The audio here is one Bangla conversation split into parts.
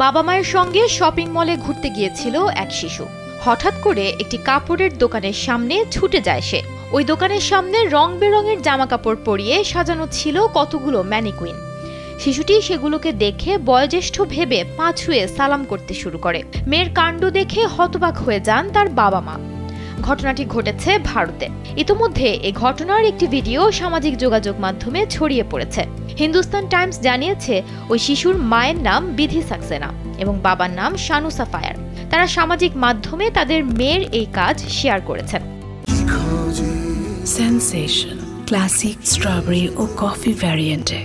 বাবা মায়ের সঙ্গে শপিং মলে ঘুরতে গিয়েছিল এক শিশু। হঠাৎ করে একটি কাপড়ের দোকানের সামনে ছুটে যায় সে। ওই দোকানের সামনে রং বেরঙের জামা কাপড় পরিয়ে সাজানো ছিল কতগুলো ম্যানিকুইন। শিশুটি সেগুলোকে দেখে বয়োজ্যেষ্ঠ ভেবে পা ছুঁয়ে সালাম করতে শুরু করে। মেয়ের কাণ্ড দেখে হতবাক হয়ে যান তার বাবা মা। ঘটনাটি ঘটেছে ভারতে। ইতোমধ্যে এই ঘটনার একটি ভিডিও সামাজিক যোগাযোগ মাধ্যমে ছড়িয়ে পড়েছে। হিন্দুস্তান টাইমস জানিয়েছে ওই শিশুর মায়ের নাম বিধি সাক্সেনা এবং বাবার নাম শানু সাফায়ার। তারা সামাজিক মাধ্যমে তাদের মেয়ের এই কাজ শেয়ার করেছেন। সেনসেশন ক্লাসিক স্ট্রবেরি ও কফি ভ্যারিয়েন্টে।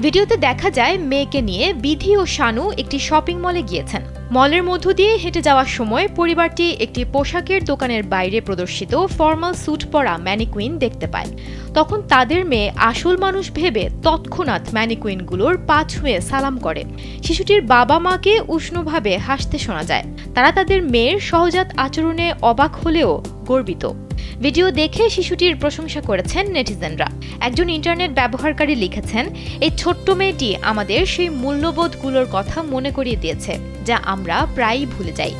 ভিডিওতে দেখা যায় মেয়েকে নিয়ে বিধি ও শানু একটি শপিং মলে গিয়েছেন। মলের মধ্য দিয়ে হেঁটে যাওয়ার সময় পরিবারটি একটি পোশাকের দোকানের বাইরে প্রদর্শিত ফর্মাল স্যুট পরা ম্যানিকুইন দেখতে পায়। তখন তাদের মেয়ে আসল মানুষ ভেবে তৎক্ষণাৎ ম্যানিকুইনগুলোর পা ছুঁয়ে সালাম করে। শিশুটির বাবা মাকে উষ্ণভাবে হাসতে শোনা যায়। তারা তাদের মেয়ের সহজাত আচরণে অবাক হলেও গর্বিত। ভিডিও দেখে শিশুটির প্রশংসা করেছেন নেটিজেনরা। একজন ইন্টারনেট ব্যবহারকারী লিখেছেন, এই ছোট্ট মেয়েটি আমাদের সেই মূল্যবোধগুলোর কথা মনে করিয়ে দিয়েছে যা আমরা প্রায়ই ভুলে যাই।